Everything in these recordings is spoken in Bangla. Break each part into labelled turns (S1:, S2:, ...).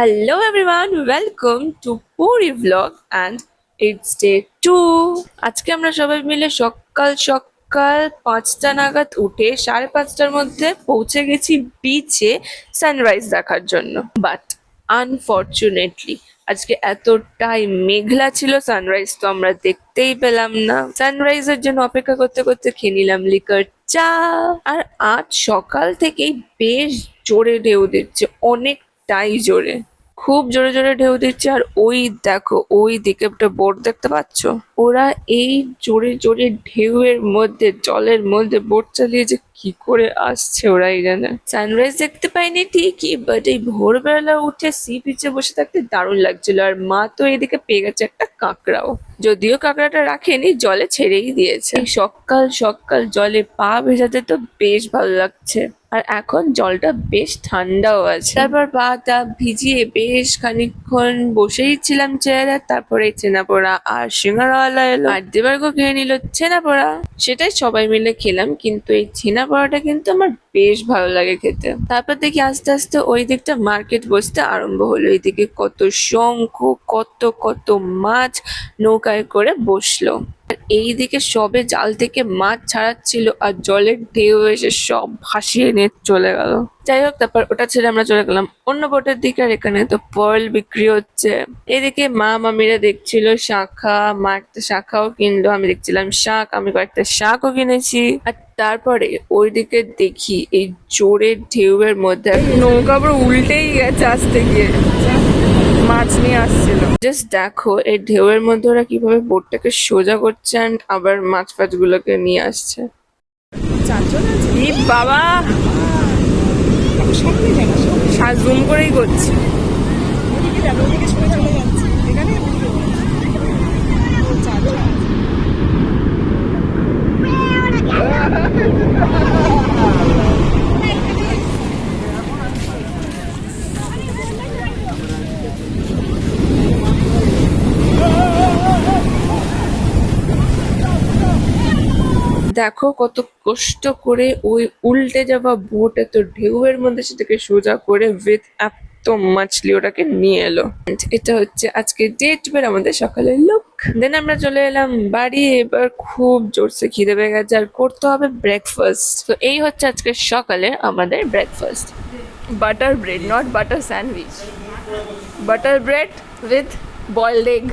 S1: Hello everyone, welcome to Puri Vlog and it's day 2. আজকে আমরা সবাই মিলে সকাল সকাল 5টা নাগাদ উঠে 5:30টার মধ্যে পৌঁছে গেছি বিচে সানরাইজ দেখার জন্য। বাট আনফরচুনেটলি আজকে এতটাই মেঘলা ছিল, সানরাইজ তো আমরা দেখতেই পেলাম না। সানরাইজের জন্য অপেক্ষা করতে করতে খেয়ে নিলাম লিকার চা। আর আজ সকাল থেকেই বেশ জোরে ঢেউ দিচ্ছে, অনেকটাই জোরে, খুব জোরে জোরে ঢেউ দিচ্ছে। আর ওই দেখো, ওই দিকে একটা বোট দেখতে পাচ্ছ? ওরা এই জোরে জোরে ঢেউয়ের মধ্যে, জলের মধ্যে বোট চালিয়ে যে কি করে আসছে ওরাই জানে। সানরাইজ দেখতে পাইনি ঠিকই, বাট এই ভোরবেলা উঠে সি বিচে বসে থাকতে দারুণ লাগছিল। আর মা তো এদিকে পেয়ে গেছে একটা কাঁকড়াও, যদিও কাঁকড়াটা রাখেনি, জলে ছেড়েই দিয়েছে। এই সকাল সকাল জলে পা ভেজাতে তো বেশ ভালো লাগছে। আর এখন জলটা বেশ ঠান্ডাও আছে। তারপর পাটা ভিজিয়ে বেশ খানিকক্ষণ বসেই ছিলাম চেয়ারে। তারপরে ছেনাপোড়া আর সিঙ্গারাওয়ালা এলো আর দেবার্গ খেয়ে নিল ছেনাপোড়া। সেটাই সবাই মিলে খেলাম, কিন্তু এই ছেনাপোড়াটা কিন্তু আমার বেশ ভালো লাগে খেতে। তারপর দেখি আস্তে আস্তে ওই দিকটা মার্কেট বসতে আরম্ভ হলো। এইদিকে কত শঙ্খ, কত কত মাছ নৌকায় করে বসলো। আর এইদিকে সবে জাল থেকে মাছ ছাড়াচ্ছিল আর জলের ঢেউ এসে সব ভাসিয়ে নিয়ে চলে গেল। যাই হোক, তারপর ওটা ছেড়ে আমরা চলে গেলাম অন্য বোটের দিকে। আর এখানে তো পার্ল বিক্রি হচ্ছে। এদিকে মা মামিরা দেখছিল শাঁখা, মা একটা শাঁখাও কিনলো, আমি দেখছিলাম শাঁখ, আমি কয়েকটা শাঁখও কিনেছি। আর তারপরে ওইদিকে দেখি এই জোরে ঢেউয়ের মধ্যে নৌকা আবার উল্টেই গেছে আসতে গিয়ে, মাছ নিয়ে আসছিল। জাস্ট দেখো এই ঢেউয়ের মধ্যে ওরা কিভাবে বোটটাকে সোজা করছে and আবার মাছ ফাছ গুলোকে নিয়ে আসছে। ই বাবা, জুম করেই করছি। দেখো কত কষ্ট করে ওই উল্টে যাওয়া বোট এত ঢেউয়ের মধ্যে সেটাকে সোজা করে উইথ এত মাছলি ওটাকে নিয়ে এলো। And এটা হচ্ছে আজকে ডেট বের আমাদের সকালের লুক। দেন আমরা চলে এলাম বাড়ি। এবার খুব জোরসে খিদে পেয়ে গেছে আর করতে হবে ব্রেকফাস্ট। তো এই হচ্ছে আজকে সকালে আমাদের breakfast. Butter bread, not butter sandwich, butter bread with boiled egg.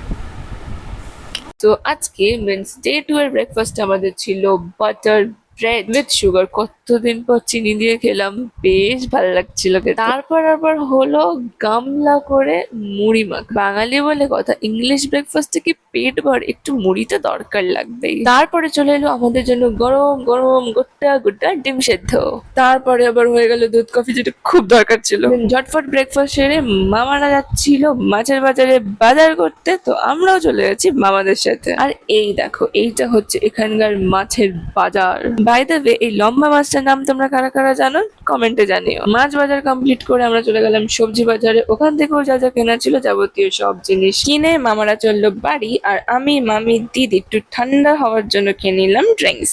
S1: তো আজকে মিন্স ডে 2 এর ব্রেকফাস্টে আমাদের ছিল বাটার ব্রেড উইথ সুগার। কতদিন পর চিনি দিয়ে খেলাম, বেশ ভালো লাগছিল খেতে। তারপর আবার হলো গামলা করে মুড়ি মাখা। বাঙালি বলে কথা, ইংলিশ ব্রেকফাস্টে কি পেট ভর, একটু মুড়ি তো দরকার লাগবেই। তারপরে চলে এলো আমাদের জন্য গরম গরম গোটা গোটা ডিম সেদ্ধ। তারপরে আবার হয়ে গেল দুধ কফি, যেটা খুব দরকার ছিল। ঝটফট ব্রেকফাস্ট সেরে মামারা যাচ্ছিল মাছের বাজারে বাজার করতে, তো আমরাও চলে গেছি মামাদের সাথে। আর এই দেখো, এইটা হচ্ছে এখানকার মাছের বাজার। বাই দ্য ওয়ে, এই লম্বা মাছটার নাম তোমরা কারা কারা জানো কমেন্টে জানিও। মাছ বাজার কমপ্লিট করে আমরা চলে গেলাম সবজি বাজারে। ওখান থেকেও যা যা কেনা ছিল যাবতীয় সব জিনিস কিনে মামারা চললো বাড়ি। আর আমি, মামি, দিদি একটু ঠান্ডা হওয়ার জন্য খেয়ে নিলাম ড্রিঙ্কস।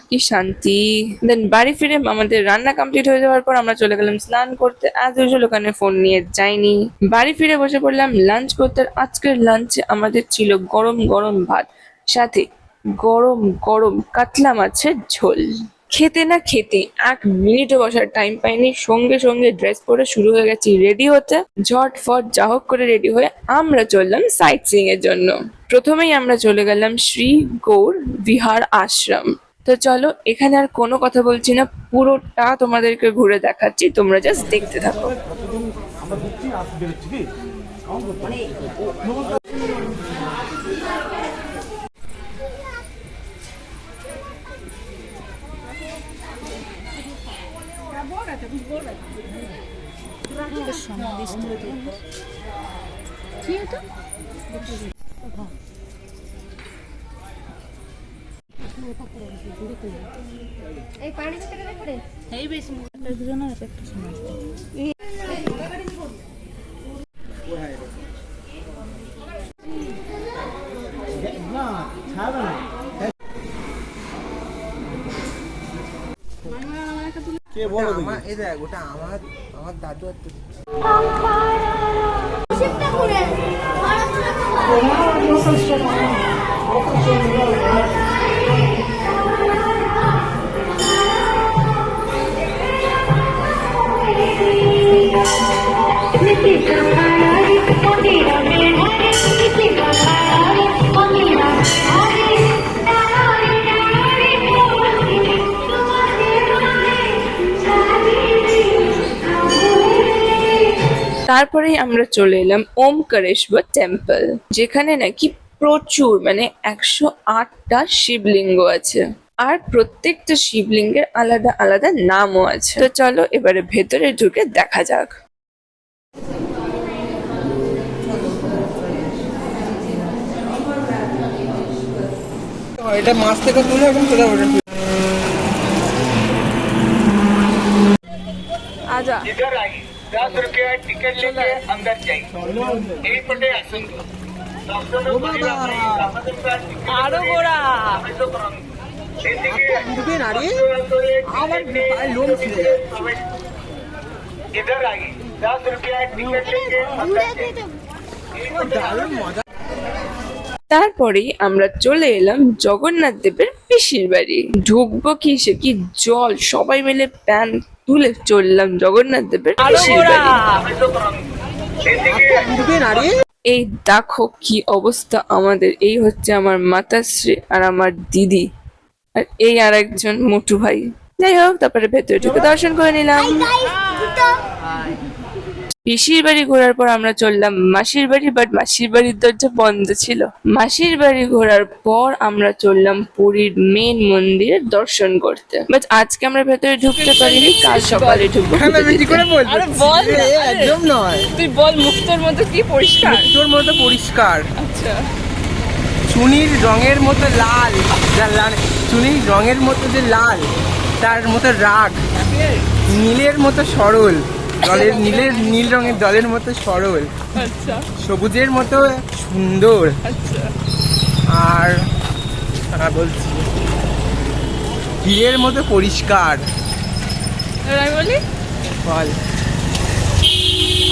S1: কি শান্তি। দেন বাড়ি ফিরে আমাদের রান্না কমপ্লিট হয়ে যাওয়ার পর আমরা চলে গেলাম স্নান করতে। অ্যাজ ইউজুয়াল ওখানে ফোন নিয়ে যাইনি। বাড়ি ফিরে বসে পড়লাম লাঞ্চ করতে। আজকের লাঞ্চে আমাদের ছিল গরম গরম ভাত, সাথে গরম গরম কাতলা মাছের ঝোল। খেতে না খেতে 1 মিনিটও বসার টাইম পাইনি, সঙ্গে সঙ্গে ড্রেস পরে শুরু হয়ে গেছি রেডি হতে। ঝটফট যা হোক করে রেডি হয়ে আমরা চললাম সাইট সিইং এর জন্য। প্রথমেই আমরা চলে গেলাম শ্রী গৌর বিহার আশ্রম। তো চলো, এখানে আর কোনো কথা বলছি না, পুরোটা তোমাদেরকে ঘুরে দেখাচ্ছি, তোমরা জাস্ট দেখতে থাকো।
S2: এই পানি থেকে দেখে এই বেশি দুজন আছে একটা সময় না ছাড়া না কে বলো এই দেখ ওটা আমার দাদু আর
S1: তারপরেই আমরা চলে এলাম ওমকারেশ্বর টেম্পল, যেখানে নাকি প্রচুর মানে 108টা শিবলিঙ্গ আছে, আর প্রত্যেকটা শিবলিঙ্গের আলাদা আলাদা নামও আছে। তো চলো এবারে ভেতরে ঢুকে দেখা যাক।
S3: এটা মাছ থেকে তুলে এখন সোজা ওটা
S1: আজা
S4: इधर आइए 10 रुपया टिकट लेके अंदर जाइए यही पटे आसन
S1: আরো গোড়া।
S4: इधर आइए 10 रुपया टिकट लेके अंदर जाइए
S1: তারপরেই আমরা চলে এলাম জগন্নাথ দেবের পিসির বাড়ি। ঢুকবো কি সে কি জল, সবাই মিলে প্যান তুলে চললাম জগন্নাথ দেবের পিসির বাড়ি। এই দেখো কি অবস্থা আমাদের, এই হচ্ছে আমার মাতাশ্রী আর আমার দিদি, আর এই আর একজন মোটু ভাই। যাই হোক, তারপরে ভেতরে ঢুকে দর্শন করে নিলাম। পিসির বাড়ি ঘোরার পর আমরা চললাম মাসির বাড়ি, বাট মাসির বাড়ির দরজা বন্ধ ছিল। মাসির বাড়ি ঘোরার পর আমরা চললাম পুরীর মেন মন্দিরের দর্শন করতে, বাট আজকে আমরা ভেতরে ঢুকতে পারিনি, কাল সকালে ঢুকবো।
S3: আরে বল একদম নয়,
S1: তুই বল, মুক্তোর মতো কি পরিষ্কার।
S3: তোর মতো পরিষ্কার,
S1: আচ্ছা,
S3: চুনির রঙের মতো লাল, চুনির রঙের মতো যে লাল তার মতো রাগ, নীলের মতো সরল, জলের নীল রঙের জলের মতো সরল,
S1: আচ্ছা,
S3: সবুজের মতো সুন্দর,
S1: আচ্ছা।
S3: আর বলছি হীরের মতো পরিষ্কার।
S1: আমি বলি,
S3: বল।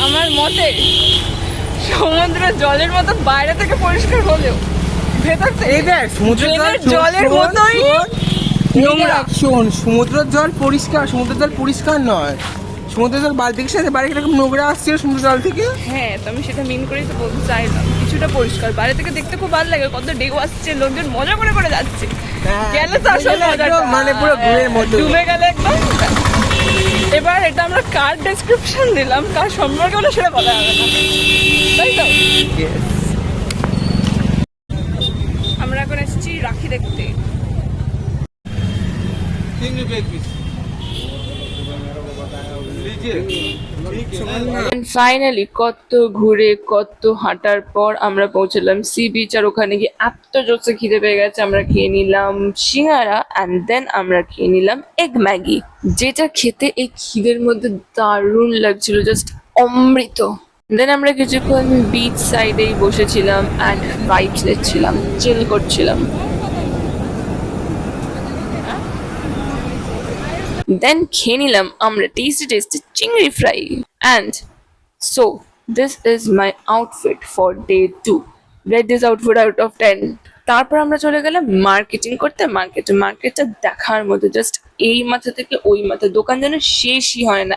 S1: আমার মতে সমুদ্র জলের মতো বাইরে থেকে পরিষ্কার হলেও ভেতর
S3: এই দেখ সমুদ্রের
S1: জলের মতোই নোংরা।
S3: শোন, সমুদ্রের জল পরিষ্কার, সমুদ্রের জল পরিষ্কার নয়, সমুদ্রের জল বালতির সাথে বাইরে কিরকম নোংরা আসছে সমুদ্র জল থেকে।
S1: হ্যাঁ, তো আমি সেটা মিন করেই তো বলতে চাইলাম, কিছুটা পরিষ্কার বাইরে থেকে দেখতে খুব ভালো লাগে, কত ঢেউ আসছে, লোকজন মজা করে করে যাচ্ছে, গেলে তো আসলে মজাটা
S3: মানে পুরো ঘুরের মতো
S1: ডুবে গেলে একদম। এবার এটা আমরা কার ডেসক্রিপশন দিলাম, কার সম্পর্কে হলো সেটা বলা যাবে না, তাই তো। আমরা এখন এসেছি রাখি দেখতে। ফাইনালি কত ঘুরে কত হাঁটার পর আমরা পৌঁছলাম সি বিচ, আর ওখানে গিয়ে এত জোরসে খিদে পেয়ে গেছে, আমরা খেয়ে নিলাম সিঙ্গারা অ্যান্ড দেন আমরা খেয়ে নিলাম এগ ম্যাগি, যেটা খেতে এই খিদের মধ্যে দারুণ লাগছিল, জাস্ট অমৃত। দেন আমরা কিছুক্ষণ বিচ সাইডেই বসেছিলাম অ্যান্ড ভাইবস নিচ্ছিলাম, চিল করছিলাম। দেন খেয়ে নিলাম আমরা টেস্টি টেস্টি চিংড়ি fry. And so this is my outfit for day 2, rate this outfit out of 10। তারপর আমরা চলে গেলাম মার্কেটিং করতে। মার্কেটটা দেখার মতো, জাস্ট এই মাথা থেকে ওই মাথা, দোকান যেন শেষই হয় না,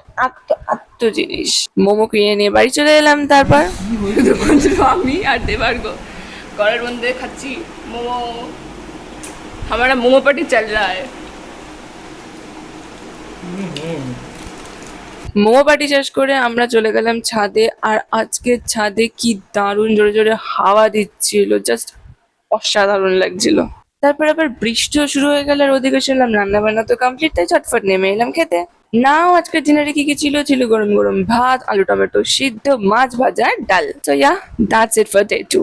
S1: এত জিনিস। মোমো কিনে নিয়ে বাড়ি চলে এলাম। তারপর আমি আর দেবার্গ ঘরের মধ্যে খাচ্ছি মোমো, हमारा मोमो पार्टी चल रहा है। মোমো পার্টি শেষ করে আমরা চলে গেলাম ছাদে, আর আজকে ছাদে কি দারুণ জোরে জোরে হাওয়া দিচ্ছিল, জাস্ট অসাধারণ লাগছিল। তারপর আবার বৃষ্টিও শুরু হয়ে গেল, আর ওদিকে শুনলাম রান্না বান্না তো কমপ্লিট, তাই চটফট নেমে এলাম খেতে। নাও আজকের ডিনারে কি কি ছিল, গরম গরম ভাত, আলু টমেটো সিদ্ধ, মাছ ভাজা, ডাল। So yeah, that's it for day 2।